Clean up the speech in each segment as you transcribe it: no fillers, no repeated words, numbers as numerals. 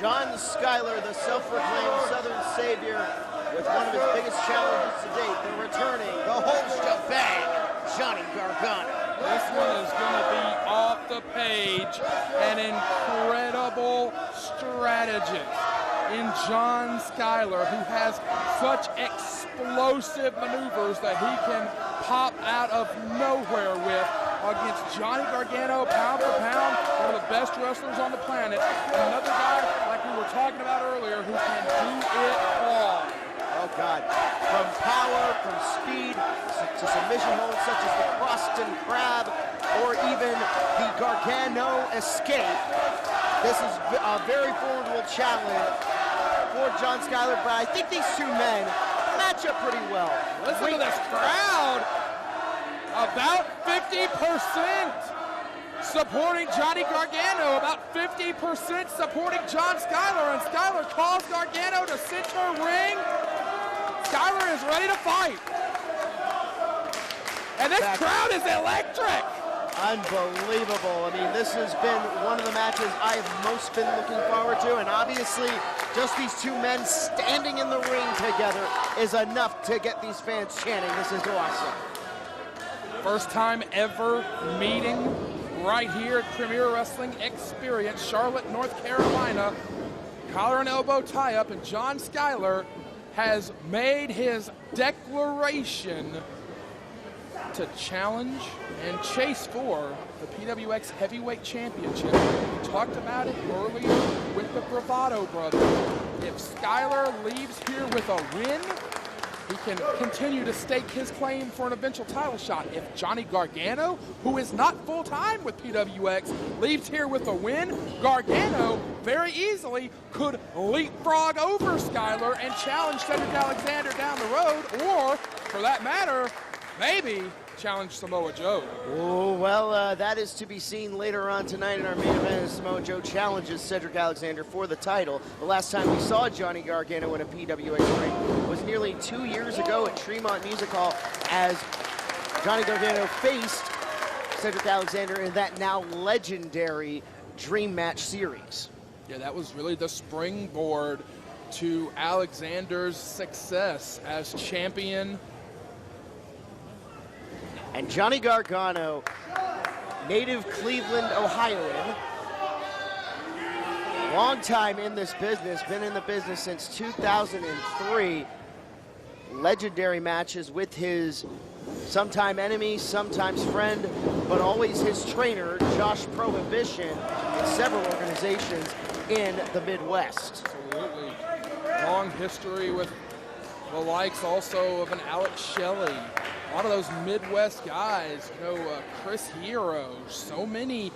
John Skyler, the self-proclaimed Southern Savior, with one of his biggest challenges to date, the returning, the holster-bang, Johnny Gargano. This one is going to be off the page, an incredible strategist in John Skyler, who has such explosive maneuvers that he can pop out of nowhere with against Johnny Gargano, pound for pound, one of the best wrestlers on the planet. Another guy, like we were talking about earlier, who can do it all. Oh, God. From power, from speed, to submission holds such as the Croston Crab, or even the Gargano Escape. This is a very formidable challenge for John Skyler, but I think these two men match up pretty well. Listen to this crowd. About 50% supporting Johnny Gargano, about 50% supporting John Skyler, and Skyler calls Gargano to center ring. Skyler is ready to fight. And this crowd is electric. Unbelievable. I mean, this has been one of the matches I have most been looking forward to, and obviously just these two men standing in the ring together is enough to get these fans chanting. This is awesome. First time ever meeting right here at Premier Wrestling Experience, Charlotte, North Carolina. Collar and elbow tie-up, and John Skyler has made his declaration to challenge and chase for the PWX Heavyweight Championship. We talked about it earlier with the Bravado brothers. If Skyler leaves here with a win, he can continue to stake his claim for an eventual title shot. If Johnny Gargano, who is not full-time with PWX, leaves here with a win, Gargano very easily could leapfrog over Skyler and challenge Cedric Alexander down the road, or, for that matter, maybe challenge Samoa Joe. Oh, well, that is to be seen later on tonight in our main event as Samoa Joe challenges Cedric Alexander for the title. The last time we saw Johnny Gargano in a PWX ring was nearly 2 years ago at Tremont Music Hall, as Johnny Gargano faced Cedric Alexander in that now legendary Dream Match series. Yeah, that was really the springboard to Alexander's success as champion. And Johnny Gargano, native Cleveland, Ohioan, long time in this business, been in the business since 2003. Legendary matches with his sometime enemy, sometimes friend, but always his trainer, Josh Prohibition, in several organizations in the Midwest. Absolutely. Long history with the likes also of an Alex Shelley. A lot of those Midwest guys, you know, Chris Hero, so many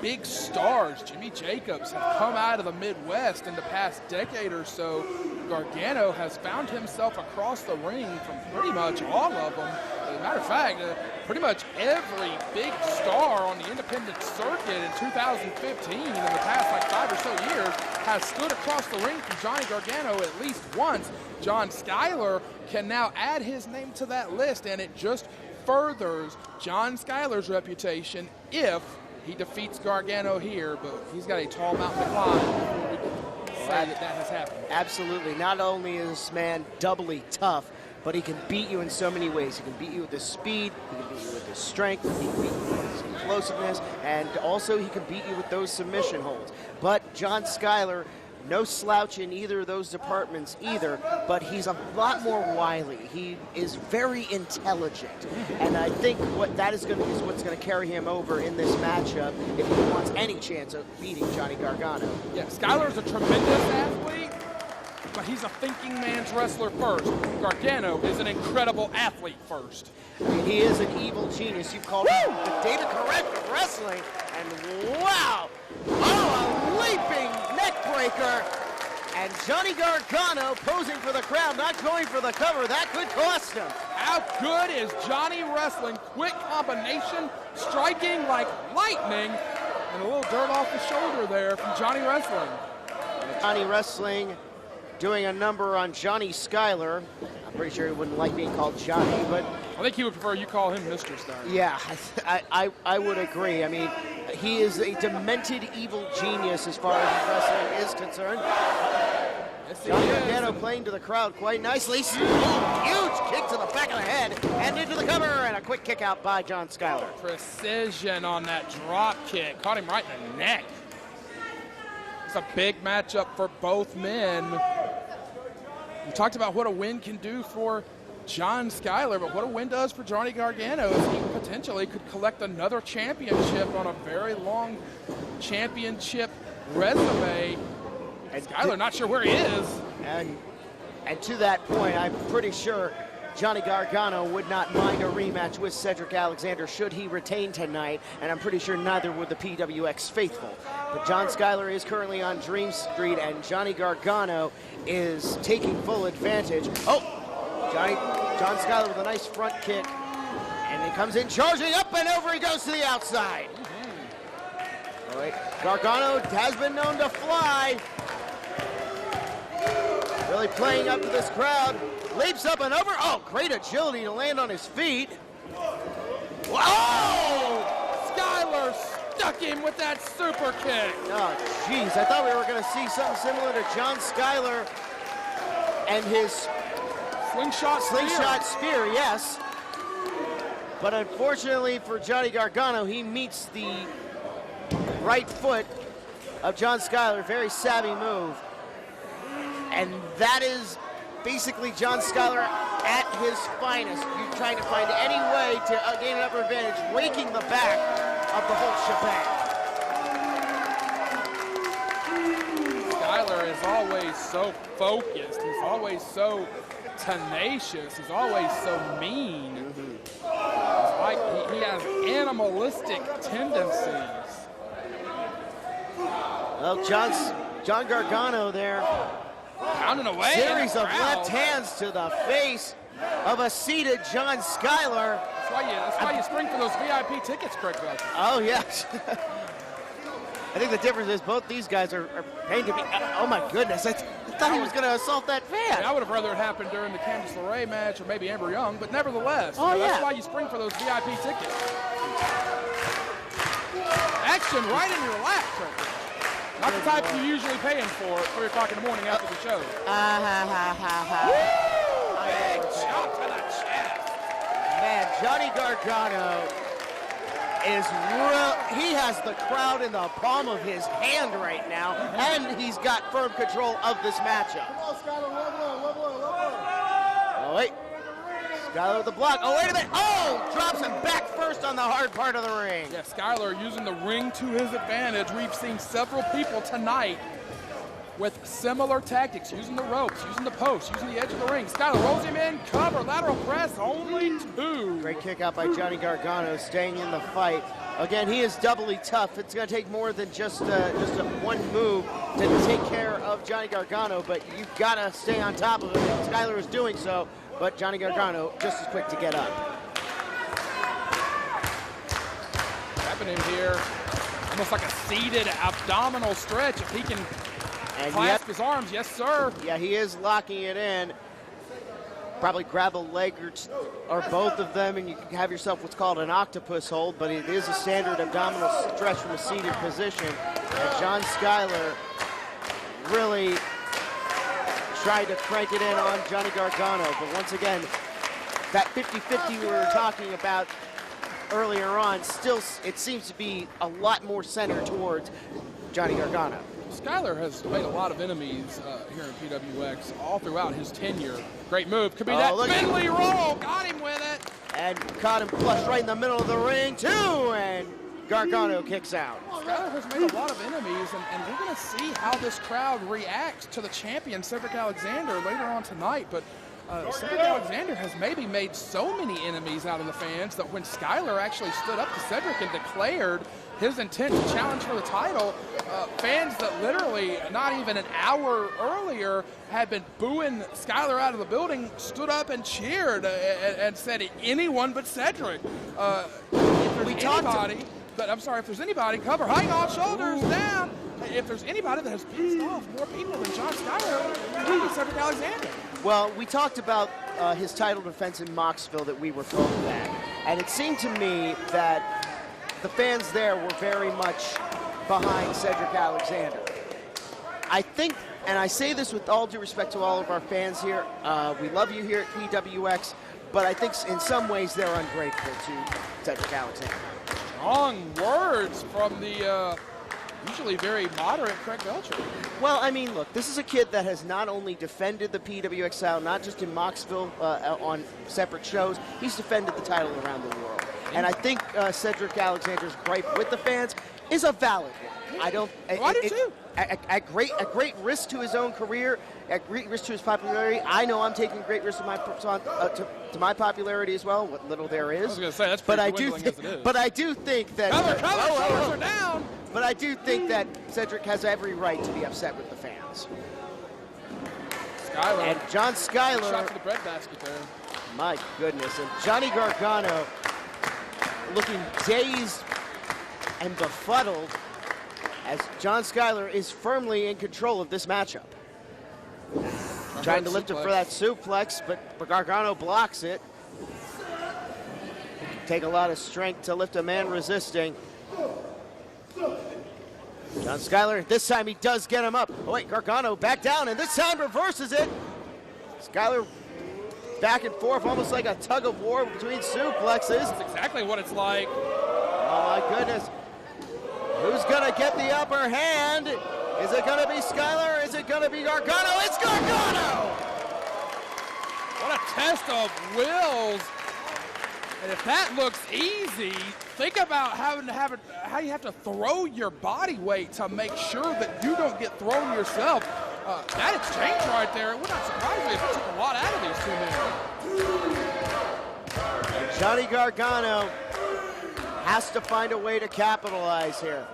big stars. Jimmy Jacobs have come out of the Midwest in the past decade or so. Gargano has found himself across the ring from pretty much all of them. As a matter of fact, pretty much every big star on the independent circuit in 2015, in the past like 5 or so years, has stood across the ring from Johnny Gargano at least once. John Skyler can now add his name to that list, and it just furthers John Skyler's reputation if he defeats Gargano here, but he's got a tall mountain to climb before we can say that has happened. Absolutely. Not only is this man doubly tough, but he can beat you in so many ways. He can beat you with his speed, he can beat you with his strength, he can beat you with his explosiveness, and also he can beat you with those submission holds. But John Skyler, no slouch in either of those departments either, but he's a lot more wily. He is very intelligent, and I think what that is what's going to carry him over in this matchup if he wants any chance of beating Johnny Gargano. Yeah, Skyler's a tremendous athlete, but he's a thinking man's wrestler first. Gargano is an incredible athlete first. I mean, he is an evil genius. You've called him the David Correct of wrestling, and wow! Oh, a leaping neck breaker, and Johnny Gargano posing for the crowd, not going for the cover. That could cost him. How good is Johnny wrestling? Quick combination, striking like lightning, and a little dirt off the shoulder there from Johnny wrestling. Johnny wrestling doing a number on Johnny Skyler. I'm pretty sure he wouldn't like being called Johnny, but I think he would prefer you call him Mr. Skyler. yeah, I would agree. I mean, he is a demented evil genius as far as wrestling is concerned. Yes, Johnny Gargano playing to the crowd quite nicely. Huge kick to the back of the head and into the cover, and a quick kick out by John Skyler. Precision on that drop kick. Caught him right in the neck. It's a big matchup for both men. We talked about what a win can do for John Skyler, but what a win does for Johnny Gargano is he potentially could collect another championship on a very long championship resume. And Skyler not sure where he is. And to that point, I'm pretty sure Johnny Gargano would not mind a rematch with Cedric Alexander should he retain tonight, and I'm pretty sure neither would the PWX faithful. But John Skyler is currently on Dream Street, and Johnny Gargano is taking full advantage. Oh, John Skyler with a nice front kick, and he comes in charging up and over he goes to the outside. All right, Gargano has been known to fly. Really playing up to this crowd. Leaps up and over. Oh, great agility to land on his feet. Whoa! Skyler stuck him with that super kick. Oh, jeez. I thought we were going to see something similar to John Skyler and his Slingshot spear, yes. But unfortunately for Johnny Gargano, he meets the right foot of John Skyler. Very savvy move. And that is basically John Skyler at his finest. You're trying to find any way to gain an upper advantage, raking the back of the whole shebang. Skyler is always so focused. He's always so tenacious. He's always so mean. It's like he has animalistic tendencies. Well, John Gargano there. Pounding away. Series of left hands to the face of a seated John Skyler. That's why you spring for those VIP tickets, Craig Belcher. Oh, yes. I think the difference is both these guys are paying to be. Oh, my goodness. I thought he was going to assault that fan. I would have rather it happened during the Candice LeRae match or maybe Amber Young, but nevertheless, oh, that's why you spring for those VIP tickets. Action right in your lap, Craig Belcher. Not the type you're usually paying for at 3 o'clock in the morning after the show. Woo! Big shot to the chest. Man, Johnny Gargano is real. He has the crowd in the palm of his hand right now, and he's got firm control of this matchup. Come on, Skyler, love. Oh, wait. Skyler with the block. Oh, wait a minute. Oh, drops him back first on the hard part of the ring. Yeah, Skyler using the ring to his advantage. We've seen several people tonight with similar tactics, using the ropes, using the post, using the edge of the ring. Skyler rolls him in, cover, lateral press, only 2. Great kick out by Johnny Gargano, staying in the fight. Again, he is doubly tough. It's going to take more than just one move to take care of Johnny Gargano, but you've got to stay on top of it. Skyler is doing so, but Johnny Gargano just as quick to get up. Grabbing him here, almost like a seated abdominal stretch. If he can clasp his arms, yes, sir. Yeah, he is locking it in. Probably grab a leg or both of them, and you can have yourself what's called an octopus hold, but it is a standard abdominal stretch from a seated position. And John Skyler really tried to crank it in on Johnny Gargano, but once again, that 50-50 we were talking about earlier on, still it seems to be a lot more centered towards Johnny Gargano. Skyler has made a lot of enemies here in PWX all throughout his tenure. Great move. Could be that Finley roll. Got him with it. And caught him flush right in the middle of the ring, too. And Gargano kicks out. Skyler has made a lot of enemies, and we're going to see how this crowd reacts to the champion, Cedric Alexander, later on tonight. But Cedric Alexander has maybe made so many enemies out of the fans that when Skyler actually stood up to Cedric and declared his intent to challenge for the title, fans that literally not even an hour earlier had been booing Skyler out of the building stood up and cheered and said anyone but Cedric. If there's anybody, cover, hang on, shoulders down. if there's anybody that has pissed off more people than John Skyler, it would be Cedric Alexander. Well, we talked about his title defense in Moxville that we were both at, and it seemed to me that the fans there were very much behind Cedric Alexander. I think, and I say this with all due respect to all of our fans here, we love you here at PWX, but I think in some ways they're ungrateful to Cedric Alexander. Strong words from the usually very moderate Craig Belcher. Well, I mean, look, this is a kid that has not only defended the PWX title, not just in Moxville on separate shows, he's defended the title around the world. And I think Cedric Alexander's gripe with the fans is a valid one. I don't. I do too. At great risk to his own career, at great risk to his popularity. I know I'm taking great risk to my popularity as well, what little there is. I was going to say that's pretty dwindling as it is. But I do think that. Shoulders are down. But I do think that Cedric has every right to be upset with the fans. Skyler. And John Skyler. Shot to the breadbasket there. My goodness. And Johnny Gargano looking dazed and befuddled as John Skyler is firmly in control of this matchup. Trying to lift him for that suplex, but Gargano blocks it. Take a lot of strength to lift a man resisting. John Skyler, this time he does get him up. Oh wait, Gargano back down, and this time reverses it. Skyler back and forth, almost like a tug of war between suplexes. That's exactly what it's like. Oh my goodness. Who's gonna get the upper hand? Is it gonna be Skyler or is it gonna be Gargano? It's Gargano! What a test of wills. And if that looks easy, think about how you have to throw your body weight to make sure that you don't get thrown yourself. That exchange right there, it would not surprise me if it took a lot out of these two men. And Johnny Gargano has to find a way to capitalize here.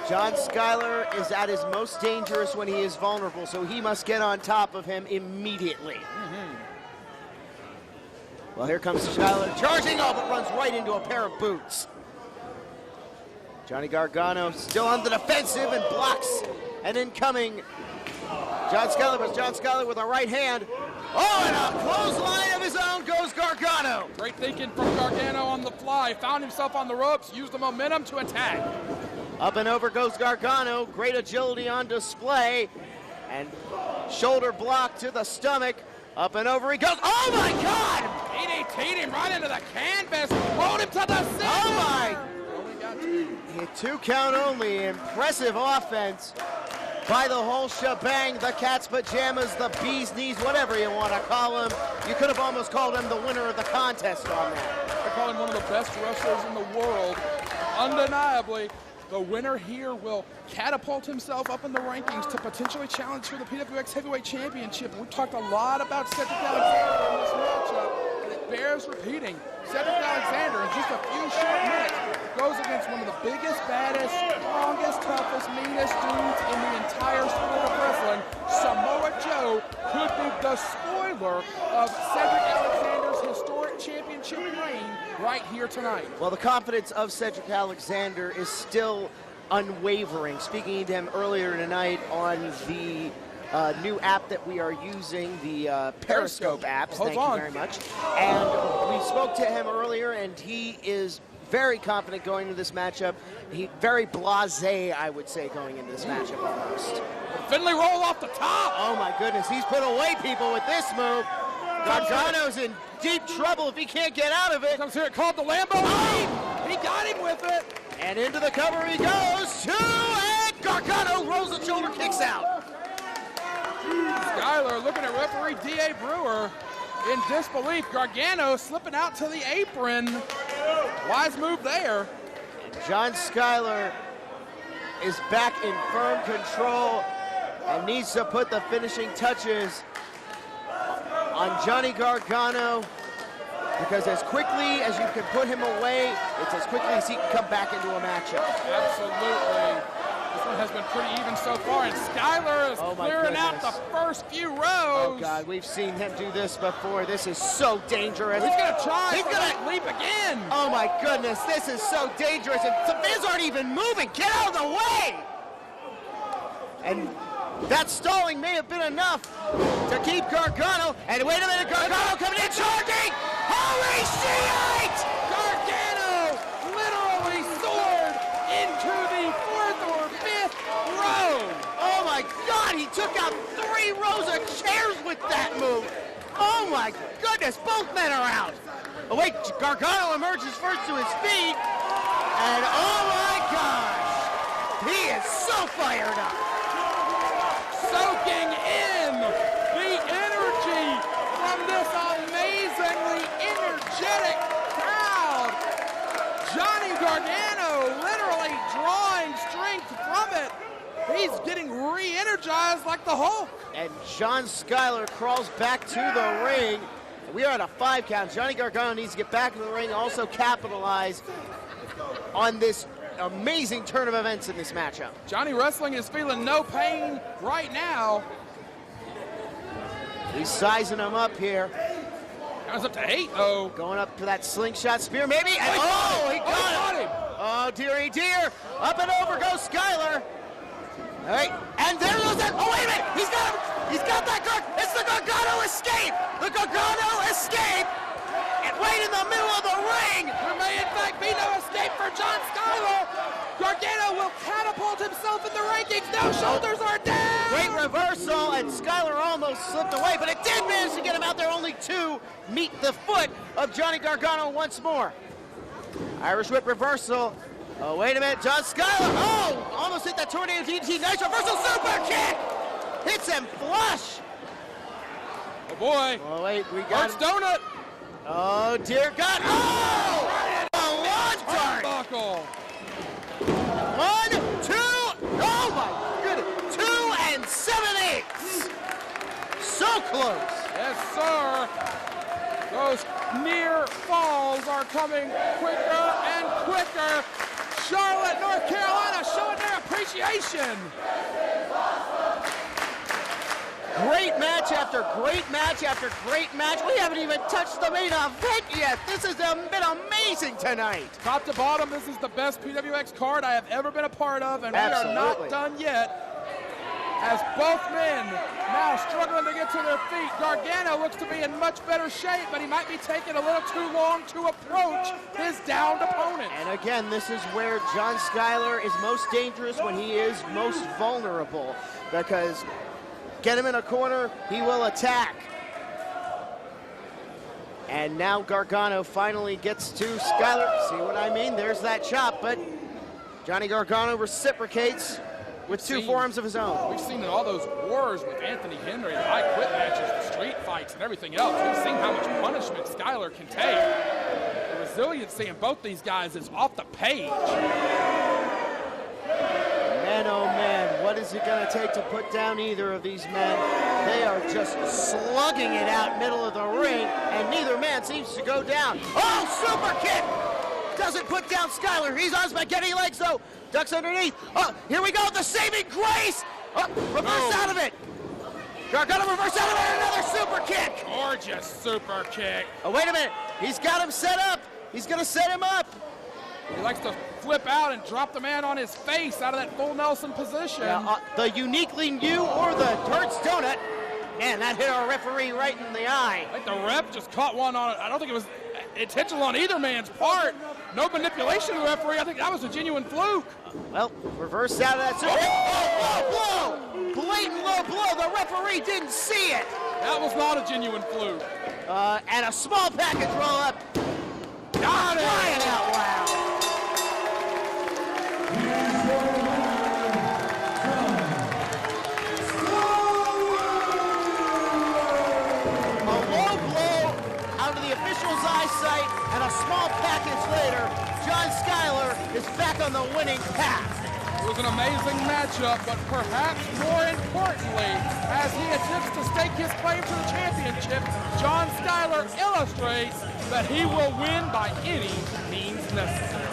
John Skyler is at his most dangerous when he is vulnerable, so he must get on top of him immediately. Well, here comes Skyler charging, but runs right into a pair of boots. Johnny Gargano still on the defensive and blocks an incoming John Skyler, but John Skyler with a right hand. Oh, and a clothesline of his own goes Gargano. Great thinking from Gargano on the fly. Found himself on the ropes, used the momentum to attack. Up and over goes Gargano. Great agility on display. And shoulder block to the stomach. Up and over he goes. Oh, my God! DDT'd him right into the canvas. Hold him to the center. Oh, my. Only got two. Hit 2 count only. Impressive offense by the whole shebang. The cat's pajamas, the bee's knees, whatever you want to call him. You could have almost called him the winner of the contest on that. I call him one of the best wrestlers in the world. Undeniably, the winner here will catapult himself up in the rankings to potentially challenge for the PWX Heavyweight Championship. We've talked a lot about Cedric Alexander in this matchup, and it bears repeating. Cedric Alexander, in just a few short minutes, goes against one of the biggest, baddest, strongest, toughest, meanest dudes in the entire sport of wrestling. Samoa Joe could be the spoiler of Cedric Alexander's historic championship reign right here tonight. Well, the confidence of Cedric Alexander is still unwavering. Speaking to him earlier tonight on the new app that we are using, the Periscope apps. Thank you very much. And we spoke to him earlier, and he is very confident going into this matchup. He very blasé, I would say, going into this matchup almost. Finley roll off the top. Oh my goodness, he's put away people with this move. Gargano's in deep trouble if he can't get out of it. Comes here, called the Lambo. Oh! He got him with it. And into the cover he goes. 2, and Gargano rolls the shoulder, kicks out. Skyler looking at referee D.A. Brewer in disbelief. Gargano slipping out to the apron. Wise move there. And John Skyler is back in firm control and needs to put the finishing touches on Johnny Gargano, because as quickly as you can put him away, it's as quickly as he can come back into a matchup. Absolutely. This one has been pretty even so far, and Skyler is clearing out the first few rows. Oh, God, we've seen him do this before. This is so dangerous. He's going to try. He's going to leap again. Oh, my goodness, this is so dangerous, and the fans aren't even moving. Get out of the way. And that stalling may have been enough to keep Gargano. And wait a minute, Gargano coming in, charging! Holy shit! Gargano literally soared into the 4th or 5th row. Oh my God, he took out 3 rows of chairs with that move. Oh my goodness, both men are out. Oh wait, Gargano emerges first to his feet. And oh my gosh, he is so fired up. Soaking in the energy from this amazingly energetic crowd. Johnny Gargano literally drawing strength from it. He's getting re-energized like the Hulk. And John Skyler crawls back to the ring. We are at a 5 count. Johnny Gargano needs to get back in the ring, also capitalize on this amazing turn of events in this matchup. Johnny Wrestling is feeling no pain right now. He's sizing him up here. Comes up to 8, though. Going up to that slingshot spear, maybe. And he got him. Oh, dearie dear. Up and over goes Skyler. All right, and there goes that. Oh, wait a minute. He's got him. He's got that. It's the Gargano escape. The Gargano escape. And right in the middle of the ring. There may, in fact, be no escape for John Skyler. Gargano will catapult himself in the rankings. No, shoulders are down. Great reversal, and Skyler almost slipped away, but it did manage to get him out there. Only 2 meet the foot of Johnny Gargano once more. Irish whip reversal. Oh, wait a minute, John Skyler. Oh, almost hit that tornado DDT. Nice reversal super kick. Hits him flush. Oh, boy. Oh, wait, we got Arch donut. Oh, dear God. Oh! A launch dart. Buckle. 1, 2. Oh, my goodness. 2 and 7/8. So close. Yes, sir. Those near falls are coming quicker and quicker. Charlotte, North Carolina showing their appreciation. Great match after great match after great match. We haven't even touched the main event yet. This has been amazing tonight. Top to bottom, this is the best PWX card I have ever been a part of, and Absolutely. we are not done yet. As both men now struggling to get to their feet. Gargano looks to be in much better shape, but he might be taking a little too long to approach his downed opponent. And again, this is where John Skyler is most dangerous, when he is most vulnerable, because get him in a corner, he will attack. And now Gargano finally gets to Skyler. See what I mean? There's that chop, but Johnny Gargano reciprocates with 2 forearms of his own. We've seen in all those wars with Anthony Henry, the I Quit matches, the street fights, and everything else. We've seen how much punishment Skyler can take. The resiliency in both these guys is off the page. Man, oh man, what is it going to take to put down either of these men? They are just slugging it out middle of the ring, and neither man seems to go down. Oh, super kick! Doesn't put down Skyler. He's on spaghetti legs, though. Ducks underneath. Oh, here we go, the saving grace! Oh, reverse out of it! Gargano reverse out of it, another super kick! Gorgeous super kick. Oh, wait a minute. He's got him set up. He's going to set him up. He likes to flip out and drop the man on his face out of that full Nelson position. The uniquely new or the Hurts donut. Man, that hit our referee right in the eye. I think the ref just caught one on it. I don't think it was intentional on either man's part. No manipulation of the referee. I think that was a genuine fluke. Well, reverse out of that. Low blow! Blatant low blow. The referee didn't see it. That was not a genuine fluke. And a small package roll up. Got it! Crying out loud. A low blow out of the official's eyesight, and a small package later, John Skyler is back on the winning path. It was an amazing matchup, but perhaps more importantly, as he attempts to stake his claim to the championship, John Skyler illustrates that he will win by any means necessary.